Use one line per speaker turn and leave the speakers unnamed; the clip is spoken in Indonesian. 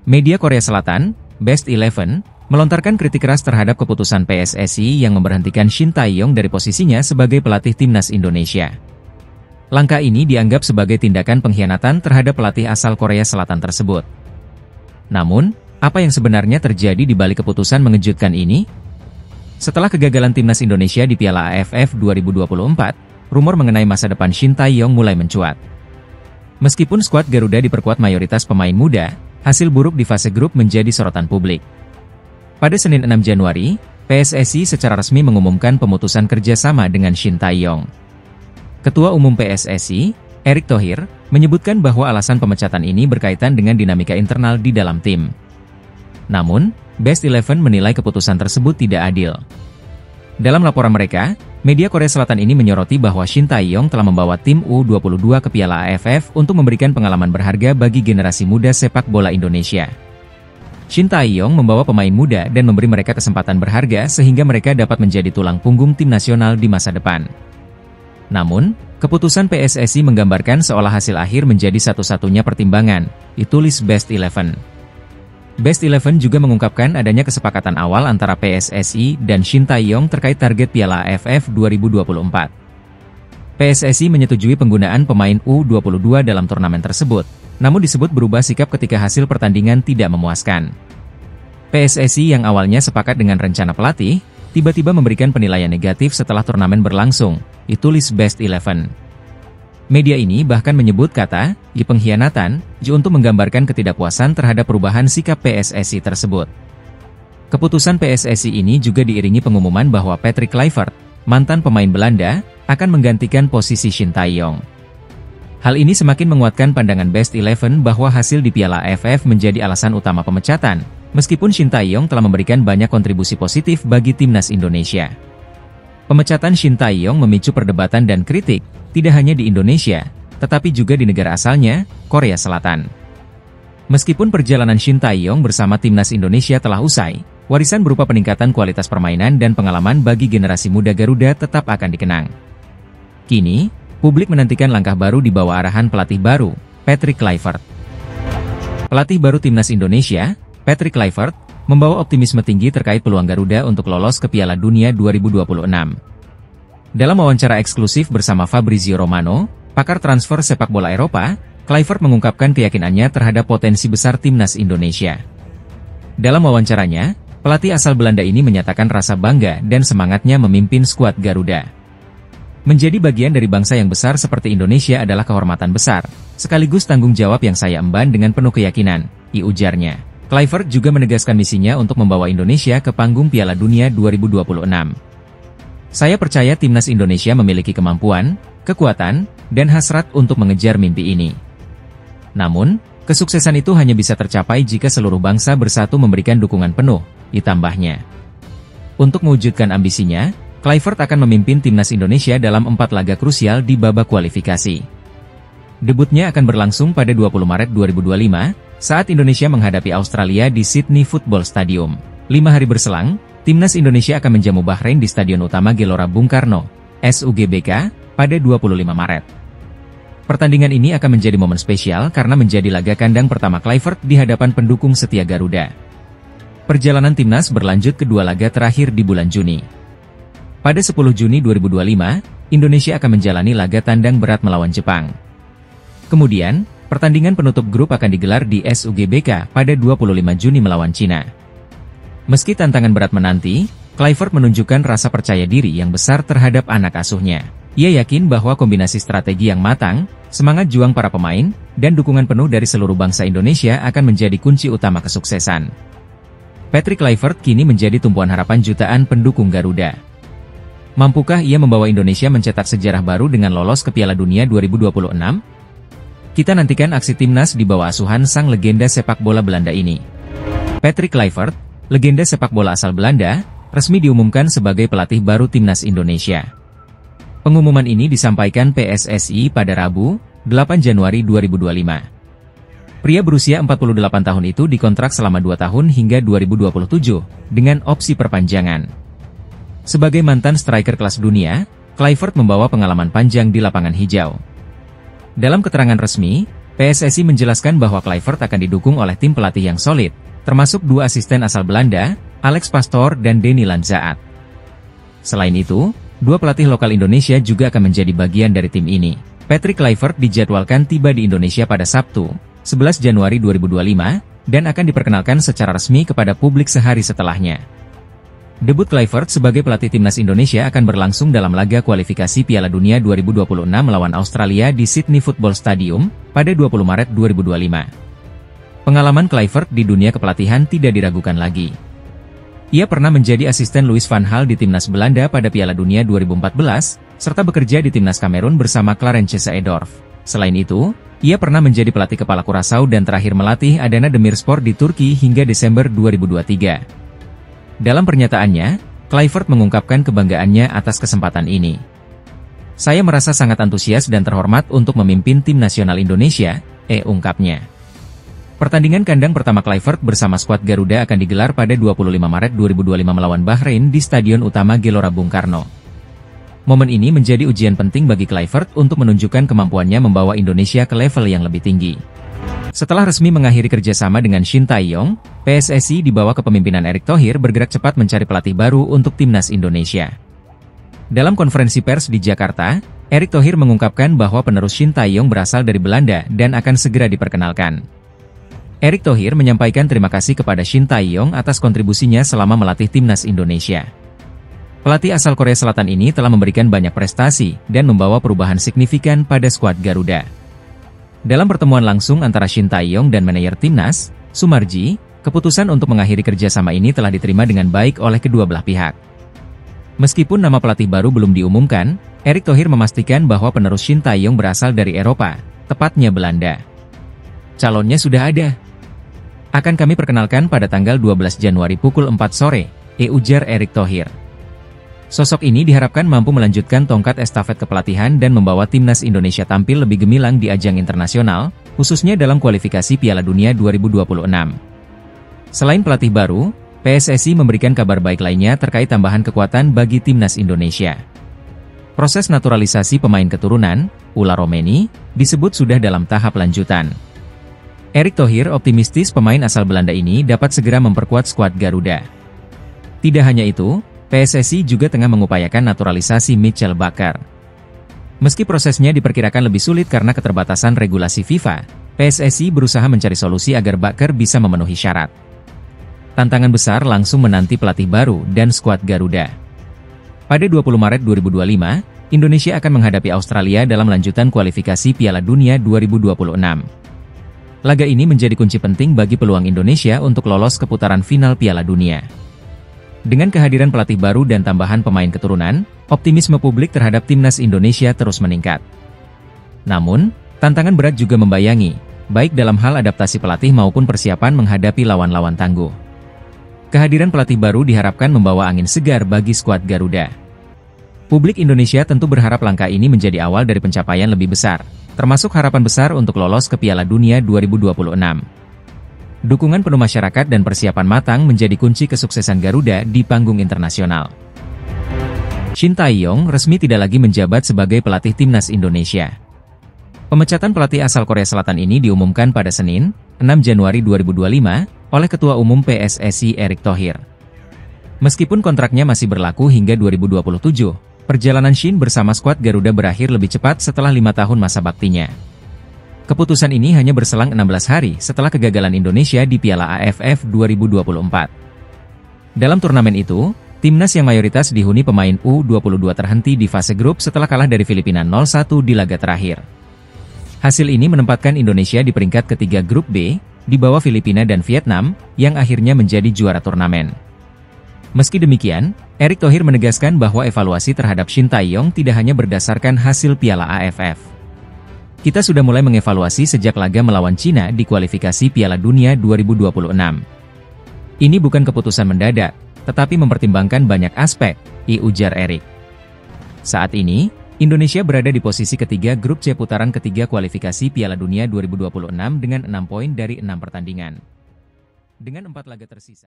Media Korea Selatan, Best 11, melontarkan kritik keras terhadap keputusan PSSI yang memberhentikan Shin Tae-yong dari posisinya sebagai pelatih timnas Indonesia. Langkah ini dianggap sebagai tindakan pengkhianatan terhadap pelatih asal Korea Selatan tersebut. Namun, apa yang sebenarnya terjadi di balik keputusan mengejutkan ini? Setelah kegagalan timnas Indonesia di Piala AFF 2024, rumor mengenai masa depan Shin Tae-yong mulai mencuat. Meskipun skuad Garuda diperkuat mayoritas pemain muda, hasil buruk di fase grup menjadi sorotan publik. Pada Senin 6 Januari, PSSI secara resmi mengumumkan pemutusan kerjasama dengan Shin Tae-yong. Ketua Umum PSSI, Erick Thohir, menyebutkan bahwa alasan pemecatan ini berkaitan dengan dinamika internal di dalam tim. Namun, Best 11 menilai keputusan tersebut tidak adil. Dalam laporan mereka, media Korea Selatan ini menyoroti bahwa Shin Tae-yong telah membawa tim U22 ke Piala AFF untuk memberikan pengalaman berharga bagi generasi muda sepak bola Indonesia. Shin Tae-yong membawa pemain muda dan memberi mereka kesempatan berharga sehingga mereka dapat menjadi tulang punggung tim nasional di masa depan. Namun, keputusan PSSI menggambarkan seolah hasil akhir menjadi satu-satunya pertimbangan, ditulis Best 11. Best 11 juga mengungkapkan adanya kesepakatan awal antara PSSI dan Shin Tae-yong terkait target Piala AFF 2024. PSSI menyetujui penggunaan pemain U22 dalam turnamen tersebut, namun disebut berubah sikap ketika hasil pertandingan tidak memuaskan. PSSI yang awalnya sepakat dengan rencana pelatih, tiba-tiba memberikan penilaian negatif setelah turnamen berlangsung, ditulis Best 11. Media ini bahkan menyebut kata pengkhianatan untuk menggambarkan ketidakpuasan terhadap perubahan sikap PSSI tersebut. Keputusan PSSI ini juga diiringi pengumuman bahwa Patrick Kluivert, mantan pemain Belanda, akan menggantikan posisi Shin Tae-yong. Hal ini semakin menguatkan pandangan Best 11 bahwa hasil di Piala AFF menjadi alasan utama pemecatan, meskipun Shin Tae-yong telah memberikan banyak kontribusi positif bagi timnas Indonesia. Pemecatan Shin Tae-yong memicu perdebatan dan kritik, tidak hanya di Indonesia, tetapi juga di negara asalnya, Korea Selatan. Meskipun perjalanan Shin Tae-yong bersama timnas Indonesia telah usai, warisan berupa peningkatan kualitas permainan dan pengalaman bagi generasi muda Garuda tetap akan dikenang. Kini, publik menantikan langkah baru di bawah arahan pelatih baru, Patrick Kluivert. Pelatih baru timnas Indonesia, Patrick Kluivert, membawa optimisme tinggi terkait peluang Garuda untuk lolos ke Piala Dunia 2026. Dalam wawancara eksklusif bersama Fabrizio Romano, pakar transfer sepak bola Eropa, Kluivert mengungkapkan keyakinannya terhadap potensi besar timnas Indonesia. Dalam wawancaranya, pelatih asal Belanda ini menyatakan rasa bangga dan semangatnya memimpin skuad Garuda. Menjadi bagian dari bangsa yang besar seperti Indonesia adalah kehormatan besar, sekaligus tanggung jawab yang saya emban dengan penuh keyakinan, ujarnya. Kluivert juga menegaskan misinya untuk membawa Indonesia ke panggung Piala Dunia 2026. Saya percaya timnas Indonesia memiliki kemampuan, kekuatan, dan hasrat untuk mengejar mimpi ini. Namun, kesuksesan itu hanya bisa tercapai jika seluruh bangsa bersatu memberikan dukungan penuh, ditambahnya. Untuk mewujudkan ambisinya, Kluivert akan memimpin timnas Indonesia dalam 4 laga krusial di babak kualifikasi. Debutnya akan berlangsung pada 20 Maret 2025, saat Indonesia menghadapi Australia di Sydney Football Stadium. 5 hari berselang, timnas Indonesia akan menjamu Bahrain di Stadion Utama Gelora Bung Karno, SUGBK, pada 25 Maret. Pertandingan ini akan menjadi momen spesial karena menjadi laga kandang pertama Kluivert di hadapan pendukung setia Garuda. Perjalanan timnas berlanjut ke 2 laga terakhir di bulan Juni. Pada 10 Juni 2025, Indonesia akan menjalani laga tandang berat melawan Jepang. Kemudian, pertandingan penutup grup akan digelar di SUGBK pada 25 Juni melawan Cina. Meski tantangan berat menanti, Kluivert menunjukkan rasa percaya diri yang besar terhadap anak asuhnya. Ia yakin bahwa kombinasi strategi yang matang, semangat juang para pemain, dan dukungan penuh dari seluruh bangsa Indonesia akan menjadi kunci utama kesuksesan. Patrick Kluivert kini menjadi tumpuan harapan jutaan pendukung Garuda. Mampukah ia membawa Indonesia mencetak sejarah baru dengan lolos ke Piala Dunia 2026? Kita nantikan aksi timnas di bawah asuhan sang legenda sepak bola Belanda ini. Patrick Kluivert, legenda sepak bola asal Belanda, resmi diumumkan sebagai pelatih baru timnas Indonesia. Pengumuman ini disampaikan PSSI pada Rabu, 8 Januari 2025. Pria berusia 48 tahun itu dikontrak selama 2 tahun hingga 2027, dengan opsi perpanjangan. Sebagai mantan striker kelas dunia, Kluivert membawa pengalaman panjang di lapangan hijau. Dalam keterangan resmi, PSSI menjelaskan bahwa Kluivert akan didukung oleh tim pelatih yang solid, termasuk 2 asisten asal Belanda, Alex Pastoor dan Denny Lanzaat. Selain itu, 2 pelatih lokal Indonesia juga akan menjadi bagian dari tim ini. Patrick Kluivert dijadwalkan tiba di Indonesia pada Sabtu, 11 Januari 2025, dan akan diperkenalkan secara resmi kepada publik sehari setelahnya. Debut Kluivert sebagai pelatih timnas Indonesia akan berlangsung dalam laga kualifikasi Piala Dunia 2026 melawan Australia di Sydney Football Stadium, pada 20 Maret 2025. Pengalaman Kluivert di dunia kepelatihan tidak diragukan lagi. Ia pernah menjadi asisten Louis van Gaal di timnas Belanda pada Piala Dunia 2014, serta bekerja di timnas Kamerun bersama Clarence Seedorf. Selain itu, ia pernah menjadi pelatih kepala Curaçao dan terakhir melatih Adana Demirspor di Turki hingga Desember 2023. Dalam pernyataannya, Kluivert mengungkapkan kebanggaannya atas kesempatan ini. "Saya merasa sangat antusias dan terhormat untuk memimpin tim nasional Indonesia," ungkapnya. Pertandingan kandang pertama Kluivert bersama skuad Garuda akan digelar pada 25 Maret 2025 melawan Bahrain di Stadion Utama Gelora Bung Karno. Momen ini menjadi ujian penting bagi Kluivert untuk menunjukkan kemampuannya membawa Indonesia ke level yang lebih tinggi. Setelah resmi mengakhiri kerjasama dengan Shin Tae-yong, PSSI di bawah kepemimpinan Erick Thohir bergerak cepat mencari pelatih baru untuk timnas Indonesia. Dalam konferensi pers di Jakarta, Erick Thohir mengungkapkan bahwa penerus Shin Tae-yong berasal dari Belanda dan akan segera diperkenalkan. Erick Thohir menyampaikan terima kasih kepada Shin Tae-yong atas kontribusinya selama melatih timnas Indonesia. Pelatih asal Korea Selatan ini telah memberikan banyak prestasi dan membawa perubahan signifikan pada skuad Garuda. Dalam pertemuan langsung antara Shin Tae-yong dan manajer timnas, Sumarji, keputusan untuk mengakhiri kerjasama ini telah diterima dengan baik oleh kedua belah pihak. Meskipun nama pelatih baru belum diumumkan, Erick Thohir memastikan bahwa penerus Shin Tae-yong berasal dari Eropa, tepatnya Belanda. "Calonnya sudah ada. Akan kami perkenalkan pada tanggal 12 Januari pukul 4 sore, ujar Erick Thohir. Sosok ini diharapkan mampu melanjutkan tongkat estafet kepelatihan dan membawa timnas Indonesia tampil lebih gemilang di ajang internasional, khususnya dalam kualifikasi Piala Dunia 2026. Selain pelatih baru, PSSI memberikan kabar baik lainnya terkait tambahan kekuatan bagi timnas Indonesia. Proses naturalisasi pemain keturunan, Ula Romeni, disebut sudah dalam tahap lanjutan. Erick Thohir optimistis pemain asal Belanda ini dapat segera memperkuat skuad Garuda. Tidak hanya itu, PSSI juga tengah mengupayakan naturalisasi Mitchell Bakker. Meski prosesnya diperkirakan lebih sulit karena keterbatasan regulasi FIFA, PSSI berusaha mencari solusi agar Bakker bisa memenuhi syarat. Tantangan besar langsung menanti pelatih baru dan skuad Garuda. Pada 20 Maret 2025, Indonesia akan menghadapi Australia dalam lanjutan kualifikasi Piala Dunia 2026. Laga ini menjadi kunci penting bagi peluang Indonesia untuk lolos ke putaran final Piala Dunia. Dengan kehadiran pelatih baru dan tambahan pemain keturunan, optimisme publik terhadap timnas Indonesia terus meningkat. Namun, tantangan berat juga membayangi, baik dalam hal adaptasi pelatih maupun persiapan menghadapi lawan-lawan tangguh. Kehadiran pelatih baru diharapkan membawa angin segar bagi skuad Garuda. Publik Indonesia tentu berharap langkah ini menjadi awal dari pencapaian lebih besar, termasuk harapan besar untuk lolos ke Piala Dunia 2026. Dukungan penuh masyarakat dan persiapan matang menjadi kunci kesuksesan Garuda di panggung internasional. Shin Tae-yong resmi tidak lagi menjabat sebagai pelatih timnas Indonesia. Pemecatan pelatih asal Korea Selatan ini diumumkan pada Senin, 6 Januari 2025, oleh Ketua Umum PSSI Erick Thohir. Meskipun kontraknya masih berlaku hingga 2027, perjalanan Shin bersama skuad Garuda berakhir lebih cepat setelah 5 tahun masa baktinya. Keputusan ini hanya berselang 16 hari setelah kegagalan Indonesia di Piala AFF 2024. Dalam turnamen itu, timnas yang mayoritas dihuni pemain U22 terhenti di fase grup setelah kalah dari Filipina 0-1 di laga terakhir. Hasil ini menempatkan Indonesia di peringkat ketiga grup B, di bawah Filipina dan Vietnam, yang akhirnya menjadi juara turnamen. Meski demikian, Erick Thohir menegaskan bahwa evaluasi terhadap Shin Tae-yong tidak hanya berdasarkan hasil Piala AFF. Kita sudah mulai mengevaluasi sejak laga melawan Cina di kualifikasi Piala Dunia 2026. Ini bukan keputusan mendadak, tetapi mempertimbangkan banyak aspek, ujar Erick. Saat ini, Indonesia berada di posisi ketiga grup C putaran ketiga kualifikasi Piala Dunia 2026 dengan 6 poin dari 6 pertandingan. Dengan 4 laga tersisa.